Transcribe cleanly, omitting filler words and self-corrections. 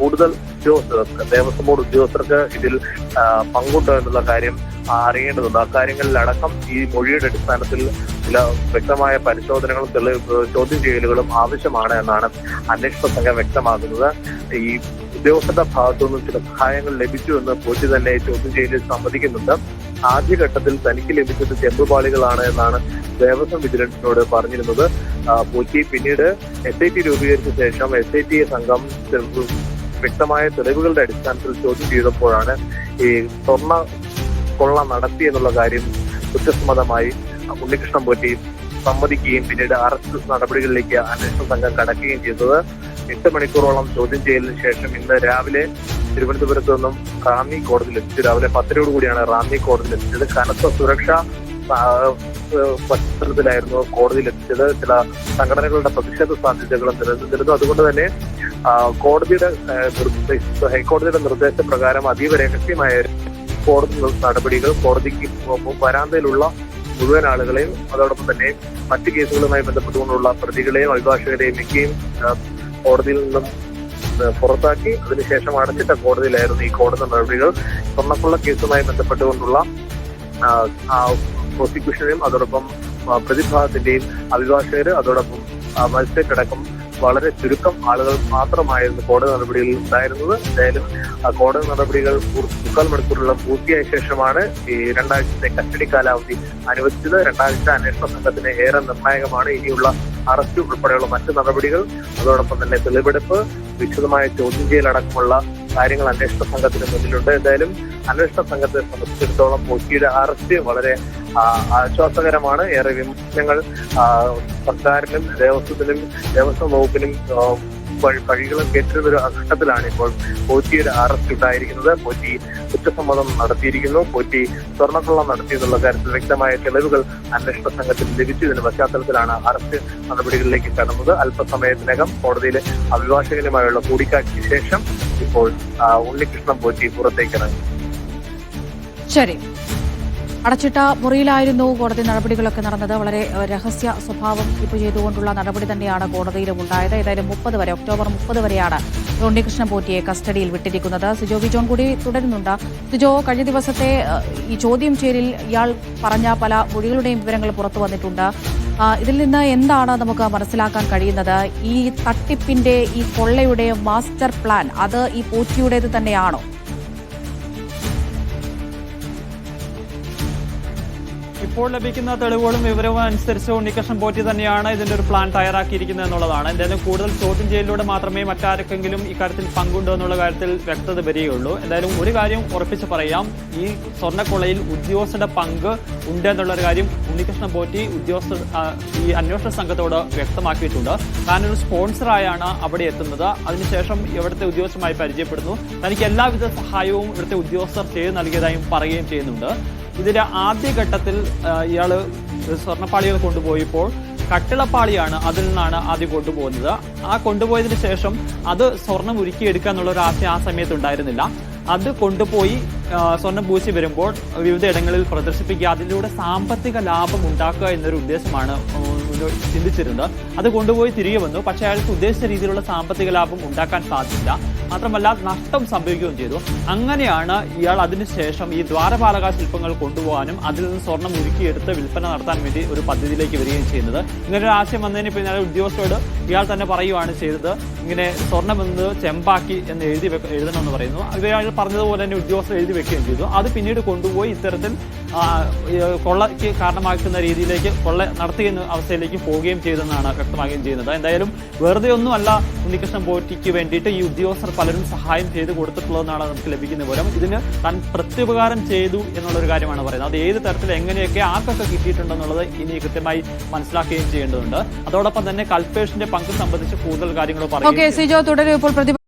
കൂടുതൽ ഉദ്യോഗസ്ഥർക്ക്, ദേവസ്വം ബോർഡ് ഉദ്യോഗസ്ഥർക്ക് ഇതിൽ പങ്കുണ്ടോ എന്നുള്ള കാര്യം അറിയേണ്ടതുണ്ട്. അക്കാര്യങ്ങളിലടക്കം ഈ മൊഴിയുടെ അടിസ്ഥാനത്തിൽ ചില വ്യക്തമായ പരിശോധനകളും ചോദ്യം ചെയ്യലുകളും ആവശ്യമാണ് എന്നാണ് അന്വേഷണ സംഘം വ്യക്തമാക്കുന്നത്. ഈ ഉദ്യോഗസ്ഥരുടെ ഭാഗത്തുനിന്നും ചില സഹായങ്ങൾ ലഭിച്ചു എന്ന് പോറ്റി തന്നെ ചോദ്യം ചെയ്യലിൽ സമ്മതിക്കുന്നുണ്ട്. ആദ്യഘട്ടത്തിൽ തനിക്ക് ലഭിച്ചത് ചെമ്പുപാളികളാണ് എന്നാണ് ദേവസ്വം വിജിലൻസിനോട് പറഞ്ഞിരുന്നത്. പോറ്റി പിന്നീട് SIT രൂപീകരിച്ച ശേഷം SIT സംഘം വ്യക്തമായ തെളിവുകളുടെ അടിസ്ഥാനത്തിൽ ചോദ്യം ചെയ്തപ്പോഴാണ് ഈ സ്വർണ്ണ കൊള്ള നടത്തി എന്നുള്ള കാര്യം കുറ്റസമ്മതമായി ഉണ്ണികൃഷ്ണൻ പോറ്റി സമ്മതിക്കുകയും പിന്നീട് അറസ്റ്റ് നടപടികളിലേക്ക് അന്വേഷണ സംഘം കടക്കുകയും ചെയ്തത്. 8 മണിക്കൂറോളം ചോദ്യം ചെയ്യലിന് ശേഷം ഇന്ന് രാവിലെ തിരുവനന്തപുരത്ത് നിന്നും റാന്നി കോടതിയിൽ എത്തിച്ചു. രാവിലെ 10 കൂടിയാണ് റാന്നി കോടതിയിൽ എത്തിച്ചത്. കനത്ത സുരക്ഷാ പശ്ചാത്തലത്തിലായിരുന്നു കോടതിയിൽ എത്തിച്ചത്. ചില സംഘടനകളുടെ പ്രതിഷേധ സാധ്യതകളും നിലനിന്നിരുന്നു. അതുകൊണ്ട് തന്നെ ഹൈക്കോടതിയുടെ നിർദ്ദേശപ്രകാരം അതീവ രഹസ്യമായ കോടതി നടപടികൾ കോടതിക്ക് വരാന്തയിലുള്ള മുഴുവൻ ആളുകളെയും അതോടൊപ്പം തന്നെ മറ്റ് കേസുകളുമായി ബന്ധപ്പെട്ടുകൊണ്ടുള്ള പ്രതികളെയും അഭിഭാഷകരെയും മിക്കയും കോടതിയിൽ നിന്നും പുറത്താക്കി അതിനുശേഷം അടച്ചിട്ട കോടതിയിലായിരുന്നു ഈ കോടതി നടപടികൾ. സ്വർണ്ണക്കൊള്ള കേസുമായി ബന്ധപ്പെട്ടുകൊണ്ടുള്ള പ്രോസിക്യൂഷനെയും അതോടൊപ്പം പ്രതിഭാഗത്തിന്റെയും അഭിഭാഷകര് അതോടൊപ്പം മജിസ്ട്രേറ്റ് അടക്കം വളരെ ചുരുക്കം ആളുകൾ മാത്രമായിരുന്നു കോടതി നടപടികളിൽ ഉണ്ടായിരുന്നത്. എന്തായാലും കോടതി നടപടികൾ 3/4 മണിക്കൂറുള്ള പൂർത്തിയായ ശേഷമാണ് ഈ 2 ആഴ്ചത്തെ കസ്റ്റഡി കാലാവധി അനുവദിച്ചത്. 2 ആഴ്ച അന്വേഷണ സംഘത്തിന് ഏറെ നിർണായകമാണ്. ഇനിയുള്ള അറസ്റ്റ് ഉൾപ്പെടെയുള്ള മറ്റ് നടപടികൾ അതോടൊപ്പം തന്നെ തെളിവെടുപ്പ്, വിശദമായ ചോദ്യം ചെയ്യലടക്കമുള്ള കാര്യങ്ങൾ അന്വേഷണ സംഘത്തിന് മുന്നിലുണ്ട്. എന്തായാലും അന്വേഷണ സംഘത്തെ സംബന്ധിച്ചിടത്തോളം പോറ്റിയുടെ അറസ്റ്റ് വളരെ ആശ്വാസകരമാണ്. ഏറെ വിമർശനങ്ങൾ സർക്കാരിനും ദേവസ്വം വകുപ്പിനും വഴികളും കേട്ടിരുന്ന ഒരു ഘട്ടത്തിലാണ് ഇപ്പോൾ പോറ്റിയുടെ അറസ്റ്റ് ഉണ്ടായിരിക്കുന്നത്. പോറ്റി കുറ്റസമ്മതം നടത്തിയിരിക്കുന്നു. പോറ്റി സ്വർണ്ണക്കൊള്ള നടത്തിയെന്നുള്ള കാര്യത്തിൽ വ്യക്തമായ തെളിവുകൾ അന്വേഷണ സംഘത്തിന് ലഭിച്ചതിന്റെ പശ്ചാത്തലത്തിലാണ് അറസ്റ്റ് നടപടികളിലേക്ക് കടന്നത്. അല്പസമയത്തിനകം കോടതിയിലെ അഭിഭാഷകനുമായുള്ള കൂടിക്കാഴ്ചയ്ക്ക് ശേഷം ഇപ്പോൾ ഉണ്ണികൃഷ്ണൻ പോറ്റി പുറത്തേക്കിറങ്ങി. ശരി, അടച്ചിട്ട മുറിയിലായിരുന്നു കോടതി നടപടികളൊക്കെ നടന്നത്. വളരെ രഹസ്യ സ്വഭാവം കീപ്പ് ചെയ്തുകൊണ്ടുള്ള നടപടി തന്നെയാണ് കോടതിയിലും ഉണ്ടായത്. ഏതായാലും ഒക്ടോബർ 30 വരെയാണ് ഉണ്ണികൃഷ്ണൻ പോറ്റിയെ കസ്റ്റഡിയിൽ വിട്ടിരിക്കുന്നത്. സിജോ വി ജോൺ കൂടി തുടരുന്നുണ്ട്. സിജോ, കഴിഞ്ഞ ദിവസത്തെ ഈ ചോദ്യം ചെയ്യലിൽ ഇയാൾ പറഞ്ഞ പല മൊഴികളുടെയും വിവരങ്ങൾ പുറത്തു വന്നിട്ടുണ്ട്. ഇതിൽ നിന്ന് എന്താണ് നമുക്ക് മനസ്സിലാക്കാൻ കഴിയുന്നത്? ഈ തട്ടിപ്പിന്റെ ഈ കൊള്ളയുടെ മാസ്റ്റർ പ്ലാൻ അത് ഈ പോറ്റിയുടേത് തന്നെയാണോ? ഇപ്പോൾ ലഭിക്കുന്ന തെളിവുകളും വിവരവും അനുസരിച്ച് ഉണ്ണികൃഷ്ണൻ പോറ്റി തന്നെയാണ് ഇതിന്റെ ഒരു പ്ലാൻ തയ്യാറാക്കിയിരിക്കുന്നത് എന്നുള്ളതാണ്. എന്തായാലും കൂടുതൽ ചോദ്യം ചെയ്യലിലൂടെ മാത്രമേ മറ്റാർക്കെങ്കിലും ഇക്കാര്യത്തിൽ പങ്കുണ്ടോ എന്നുള്ള കാര്യത്തിൽ വ്യക്തത വരികയുള്ളൂ. എന്തായാലും ഒരു കാര്യം ഉറപ്പിച്ച് പറയാം, ഈ സ്വർണ്ണക്കൊള്ളയിൽ ഉദ്യോഗസ്ഥരുടെ പങ്ക് ഉണ്ട് എന്നുള്ളൊരു കാര്യം ഉണ്ണികൃഷ്ണൻ പോറ്റി ഈ അന്വേഷണ സംഘത്തോട് വ്യക്തമാക്കിയിട്ടുണ്ട്. താനൊരു സ്പോൺസറായാണ് അവിടെ എത്തുന്നത്. അതിനുശേഷം ഇവിടുത്തെ ഉദ്യോഗസ്ഥരുമായി പരിചയപ്പെടുന്നു. തനിക്ക് എല്ലാവിധ സഹായവും ഇവിടുത്തെ ഉദ്യോഗസ്ഥർ ചെയ്തു നൽകിയതായും പറയുകയും ചെയ്യുന്നുണ്ട്. ഇതിന്റെ ആദ്യഘട്ടത്തിൽ ഇയാള് സ്വർണ്ണപ്പാളികൾ കൊണ്ടുപോയപ്പോൾ കട്ടിളപ്പാളിയാണ് അതിൽ നിന്നാണ് ആദ്യം കൊണ്ടുപോകുന്നത്. ആ കൊണ്ടുപോയതിനു ശേഷം അത് സ്വർണം ഉരുക്കിയെടുക്കുക എന്നുള്ള ഒരു ആശയം ആ സമയത്ത് ഉണ്ടായിരുന്നില്ല. അത് കൊണ്ടുപോയി സ്വർണം പൂശി വരുമ്പോൾ വിവിധ ഇടങ്ങളിൽ പ്രദർശിപ്പിക്കുക, അതിലൂടെ സാമ്പത്തിക ലാഭം ഉണ്ടാക്കുക എന്നൊരു ഉദ്ദേശമാണ് ചിന്തിച്ചിരുന്നത്. അത് കൊണ്ടുപോയി തിരികെ വന്നു. പക്ഷേ അയാൾക്ക് ഉദ്ദേശിച്ച രീതിയിലുള്ള സാമ്പത്തിക ലാഭം ഉണ്ടാക്കാൻ സാധിച്ചില്ല. മാത്രമല്ല നഷ്ടം സംഭവിക്കുകയും ചെയ്തു. അങ്ങനെയാണ് ഇയാൾ അതിനുശേഷം ഈ ദ്വാരപാലക ശില്പങ്ങൾ കൊണ്ടുപോകാനും അതിൽ നിന്ന് സ്വർണം ഉരുക്കിയെടുത്ത് വിൽപ്പന നടത്താൻ വേണ്ടി ഒരു പദ്ധതിയിലേക്ക് വരികയും ചെയ്യുന്നത്. ഇങ്ങനെ ഒരു ആശയം വന്നതിന് പിന്നാലെ ഉദ്യോഗസ്ഥരോട് ഇയാൾ തന്നെ പറയുകയാണ് ചെയ്തത്, ഇങ്ങനെ സ്വർണം എന്നത് ചെമ്പാക്കി എന്ന് എഴുതണമെന്ന് പറയുന്നു. ഇയാൾ പറഞ്ഞതുപോലെ തന്നെ ഉദ്യോഗസ്ഥർ എഴുതി വെക്കുകയും ചെയ്തു. അത് പിന്നീട് കൊണ്ടുപോയി ഇത്തരത്തിൽ കൊള്ളയ്ക്ക് കാരണമാക്കുന്ന രീതിയിലേക്ക് കൊള്ള നടത്തുന്ന അവസ്ഥയിലേക്ക് പോവുകയും ചെയ്തെന്നാണ് വ്യക്തമാക്കുകയും ചെയ്യുന്നത്. എന്തായാലും വെറുതെ ഒന്നും അല്ല ഉണ്ണികൃഷ്ണൻ പോറ്റിക്ക് വേണ്ടിയിട്ട് ഈ ഉദ്യോഗസ്ഥർ പലരും സഹായം ചെയ്ത് കൊടുത്തിട്ടുള്ളതെന്നാണ് നമുക്ക് ലഭിക്കുന്ന വിവരം. ഇതിന് താൻ പ്രത്യുപകാരം ചെയ്തു എന്നുള്ളൊരു കാര്യമാണ് പറയുന്നത്. അത് ഏത് തരത്തിൽ എങ്ങനെയൊക്കെ ആർക്കൊക്കെ കിട്ടിയിട്ടുണ്ടെന്നുള്ളത് ഇനി കൃത്യമായി മനസ്സിലാക്കുകയും ചെയ്യേണ്ടതുണ്ട്. അതോടൊപ്പം തന്നെ കൽപേഷിന്റെ പങ്ക് സംബന്ധിച്ച് കൂടുതൽ കാര്യങ്ങൾ പറയുകയും